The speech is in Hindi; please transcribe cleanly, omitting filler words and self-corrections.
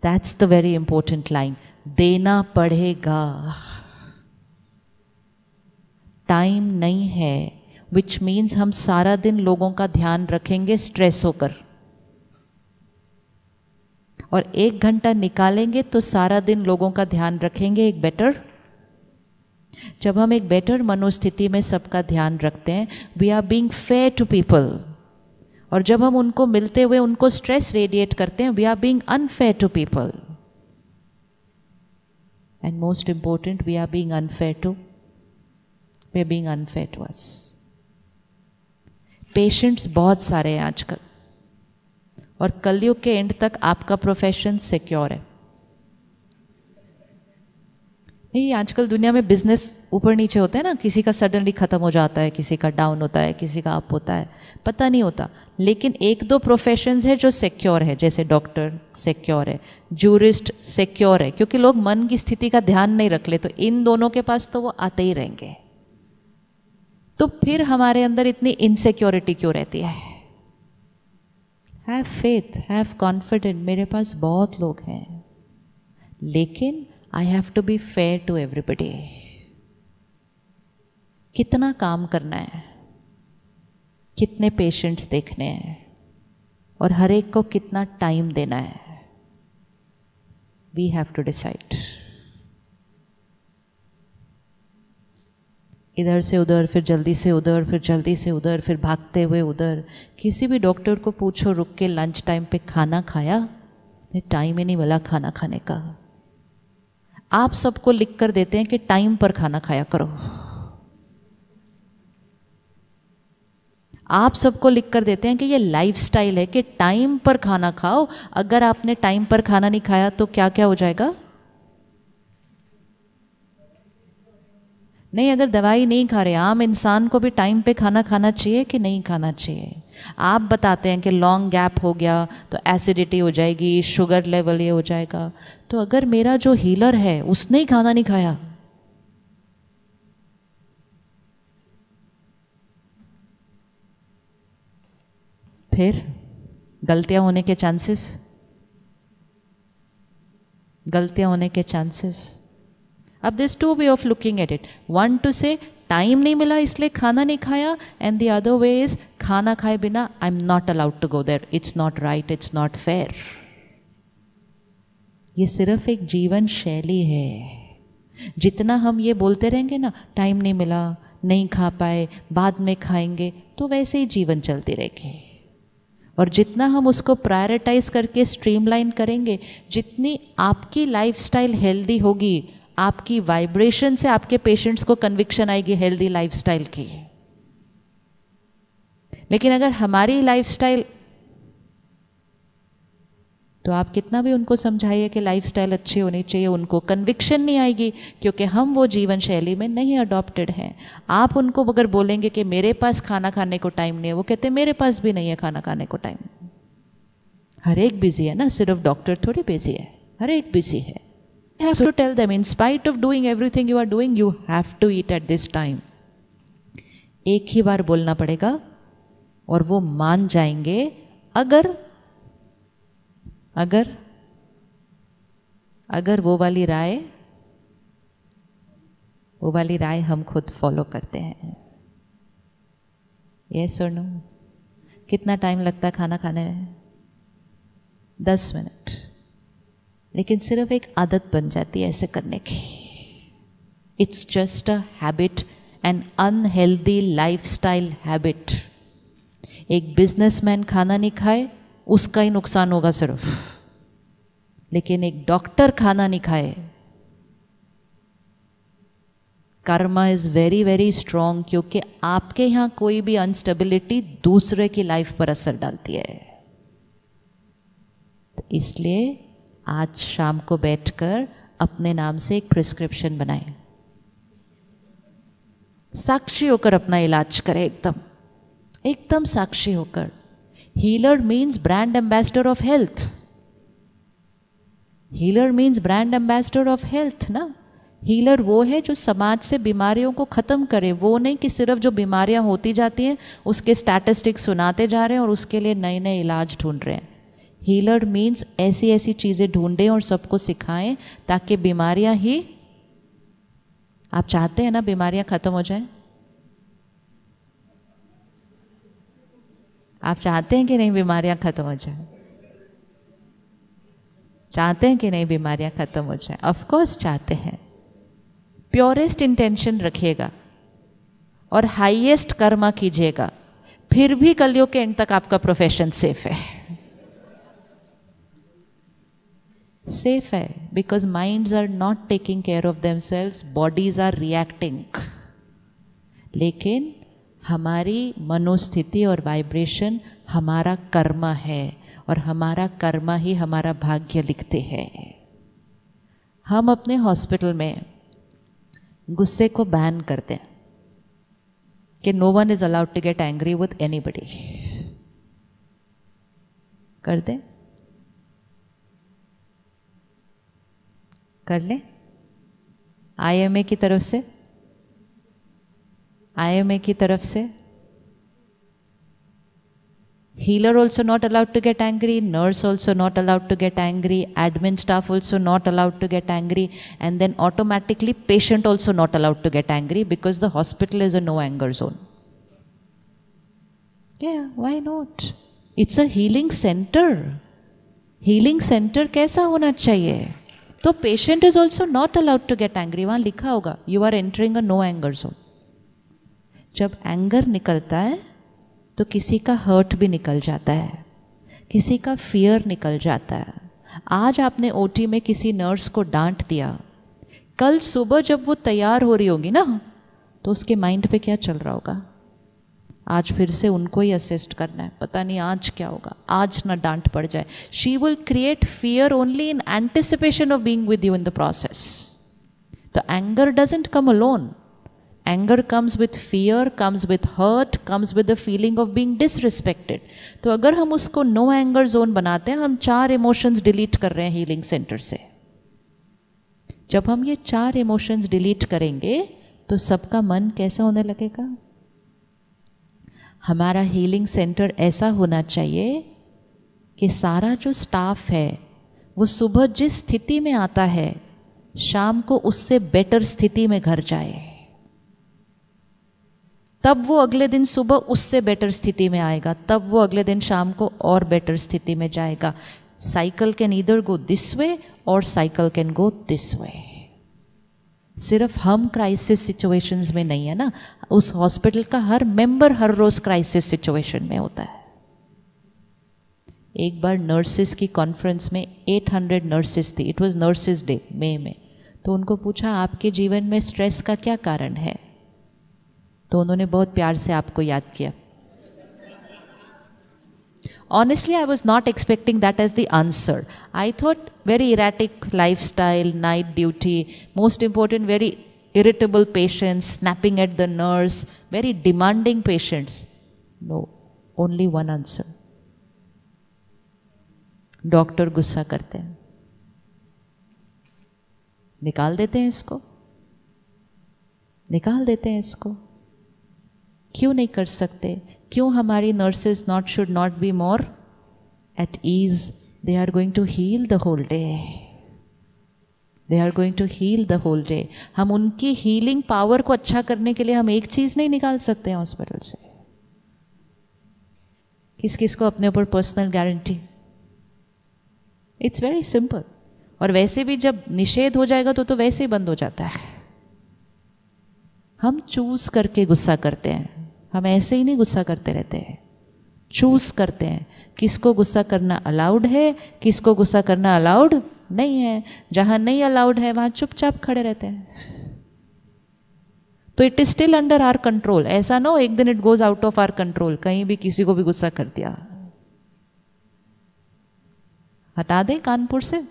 That's the very important line, देना पड़ेगा। टाइम नहीं है, विच मीन्स हम सारा दिन लोगों का ध्यान रखेंगे स्ट्रेस होकर, और 1 घंटा निकालेंगे तो सारा दिन लोगों का ध्यान रखेंगे एक बेटर। जब हम एक बेटर मनोस्थिति में सबका ध्यान रखते हैं, we are being fair to people, और जब हम उनको मिलते हुए उनको स्ट्रेस रेडिएट करते हैं, we are being unfair to people, and most important we are being unfair to us. Patients बहुत सारे हैं आजकल, और कलयुग के एंड तक आपका प्रोफेशन सिक्योर है। नहीं, आजकल दुनिया में बिजनेस ऊपर नीचे होता है ना, किसी का सडनली ख़त्म हो जाता है, किसी का डाउन होता है, किसी का अप होता है, पता नहीं होता। लेकिन 1-2 प्रोफेशंस है जो सिक्योर है, जैसे डॉक्टर सिक्योर है, जूरिस्ट सिक्योर है, क्योंकि लोग मन की स्थिति का ध्यान नहीं रख ले, तो इन दोनों के पास तो वो आते ही रहेंगे। तो फिर हमारे अंदर इतनी इनसिक्योरिटी क्यों रहती है? हैव फेथ, हैव कॉन्फिडेंट, मेरे पास बहुत लोग हैं, लेकिन I have to be fair to everybody. कितना काम करना है, कितने पेशेंट्स देखने हैं, और हर एक को कितना टाइम देना है, वी हैव टू डिसाइड। इधर से उधर, फिर जल्दी से उधर, फिर जल्दी से उधर, फिर भागते हुए उधर। किसी भी डॉक्टर को पूछो, रुक के लंच टाइम पे खाना खाया? टाइम ही नहीं मिला खाना खाने का। आप सबको लिख कर देते हैं कि टाइम पर खाना खाया करो। आप सबको लिख कर देते हैं कि ये लाइफस्टाइल है कि टाइम पर खाना खाओ। अगर आपने टाइम पर खाना नहीं खाया तो क्या क्या हो जाएगा? नहीं, अगर दवाई नहीं खा रहे, आम इंसान को भी टाइम पे खाना खाना चाहिए कि नहीं खाना चाहिए? आप बताते हैं कि लॉन्ग गैप हो गया तो एसिडिटी हो जाएगी, शुगर लेवल ये हो जाएगा। तो अगर मेरा जो हीलर है उसने ही खाना नहीं खाया, फिर गलतियां होने के चांसेस। अब this 2 way of looking at it. One two से टाइम नहीं मिला इसलिए खाना नहीं खाया, and the other way is खाना खाए बिना I am not allowed to go there, it's not right, it's not fair. ये सिर्फ एक जीवन शैली है। जितना हम ये बोलते रहेंगे ना, टाइम नहीं मिला, नहीं खा पाए, बाद में खाएंगे, तो वैसे ही जीवन चलती रहेगी। और जितना हम उसको प्रायोरिटाइज करके स्ट्रीमलाइन करेंगे, जितनी आपकी लाइफस्टाइल हेल्दी होगी, आपकी वाइब्रेशन से आपके पेशेंट्स को कन्विक्शन आएगी हेल्दी लाइफस्टाइल की। लेकिन अगर हमारी लाइफस्टाइल, तो आप कितना भी उनको समझाइए कि लाइफस्टाइल अच्छी होनी चाहिए, उनको कन्विक्शन नहीं आएगी, क्योंकि हम वो जीवन शैली में नहीं अडॉप्टेड हैं। आप उनको अगर बोलेंगे कि मेरे पास खाना खाने को टाइम नहीं है, वो कहते हैं मेरे पास भी नहीं है खाना खाने को टाइम। हर एक बिजी है ना, सिर्फ डॉक्टर थोड़ी बिजी है, हर एक बिजी है। You have to tell them, in spite of doing everything you are doing, you have to eat at this time. एक ही बार बोलना पड़ेगा और वो मान जाएंगे, अगर वो वाली राय हम खुद फॉलो करते हैं। Yes or no? कितना टाइम लगता है खाना खाने में? 10 मिनट। लेकिन सिर्फ एक आदत बन जाती है ऐसे करने की। It's just a habit, N unhealthy lifestyle habit. एक बिजनेसमैन खाना नहीं खाए, उसका ही नुकसान होगा सिर्फ। लेकिन एक डॉक्टर खाना नहीं खाए, Karma is very very strong, क्योंकि आपके यहाँ कोई भी अनस्टेबिलिटी दूसरे की लाइफ पर असर डालती है। तो इसलिए आज शाम को बैठकर अपने नाम से एक प्रिस्क्रिप्शन बनाएं, साक्षी होकर अपना इलाज करें, एकदम साक्षी होकर। Healer means brand ambassador of health. Healer means brand ambassador of health ना। हीलर वो है जो समाज से बीमारियों को ख़त्म करे, वो नहीं कि सिर्फ जो बीमारियां होती जाती हैं उसके स्टैटिस्टिक्स सुनाते जा रहे हैं और उसके लिए नए नए इलाज ढूंढ रहे हैं। हीलर मीन्स ऐसी ऐसी चीज़ें ढूंढें और सबको सिखाएं ताकि बीमारियां ही, आप चाहते हैं ना बीमारियां खत्म हो जाएं? आप चाहते हैं कि नहीं बीमारियां खत्म हो जाएं? चाहते हैं कि नहीं बीमारियां खत्म हो जाएं? ऑफ कोर्स चाहते हैं। प्योरेस्ट इंटेंशन रखिएगा और हाईएस्ट कर्मा कीजिएगा, फिर भी कलयुग के एंड तक आपका प्रोफेशन सेफ है। सेफ है because minds are not taking care of themselves, bodies are reacting. लेकिन हमारी मनोस्थिति और वाइब्रेशन हमारा कर्म है और हमारा कर्म ही हमारा भाग्य लिखते हैं। हम अपने हॉस्पिटल में गुस्से को बैन करते हैं कि no one is allowed to get angry with anybody. कर दे, कर ले। IMA की तरफ से, IMA की तरफ से healer also not allowed to get angry, nurse also not allowed to get angry, admin staff also not allowed to get angry, and then automatically patient also not allowed to get angry because the hospital is a no anger zone. Yeah, why not? It's a healing center. Healing center कैसा होना चाहिए? तो patient is also not allowed to get angry. वहाँ लिखा होगा you are entering a no anger zone. जब एंगर निकलता है तो किसी का हर्ट भी निकल जाता है, किसी का फियर निकल जाता है। आज आपने ओटी में किसी नर्स को डांट दिया, कल सुबह जब वो तैयार हो रही होगी ना तो उसके माइंड पे क्या चल रहा होगा? आज फिर से उनको ही असिस्ट करना है, पता नहीं आज क्या होगा, आज ना डांट पड़ जाए। She will create fear only in anticipation of being with you in the process. तो anger doesn't come alone. Anger comes with fear, comes with hurt, comes with the feeling of being disrespected. तो अगर हम उसको नो एंगर जोन बनाते हैं, हम 4 इमोशंस डिलीट कर रहे हैं हीलिंग सेंटर से। जब हम ये 4 इमोशंस डिलीट करेंगे तो सबका मन कैसा होने लगेगा? हमारा हीलिंग सेंटर ऐसा होना चाहिए कि सारा जो स्टाफ है वो सुबह जिस स्थिति में आता है शाम को उससे बेटर स्थिति में घर जाए, तब वो अगले दिन सुबह उससे बेटर स्थिति में आएगा, तब वो अगले दिन शाम को और बेटर स्थिति में जाएगा। Cycle can either go this way or cycle can go this way. सिर्फ हम क्राइसिस सिचुएशंस में नहीं है ना, उस हॉस्पिटल का हर मेंबर हर रोज क्राइसिस सिचुएशन में होता है। एक बार नर्सेस की कॉन्फ्रेंस में 800 नर्सेस थी, इट वाज नर्सेस डे मई में। तो उनको पूछा आपके जीवन में स्ट्रेस का क्या कारण है? तो उन्होंने बहुत प्यार से आपको याद किया। Honestly, I was not expecting that as the answer. I thought very erratic lifestyle, night duty, most important, very irritable patients, snapping at the nurse, very demanding patients. No, only one answer. Doctor गुस्सा करते हैं, निकाल देते हैं इसको, निकाल देते हैं इसको। क्यों नहीं कर सकते? क्यों हमारी nurses not should not be more at ease? They are going to heal the whole day, they are going to heal the whole day. हम उनकी हीलिंग पावर को अच्छा करने के लिए हम एक चीज नहीं निकाल सकते हैं हॉस्पिटल से। किस किस को अपने ऊपर personal guarantee? It's very simple. और वैसे भी जब निषेध हो जाएगा तो वैसे ही बंद हो जाता है। हम चूज करके गुस्सा करते हैं, हम ऐसे ही नहीं गुस्सा करते रहते हैं, चूज करते हैं किसको गुस्सा करना अलाउड है, किसको गुस्सा करना अलाउड नहीं है। जहां नहीं अलाउड है वहां चुपचाप खड़े रहते हैं। तो it is still under our control. ऐसा ना हो एक दिन it goes out of our control, कहीं भी किसी को भी गुस्सा कर दिया, हटा दे कानपुर से।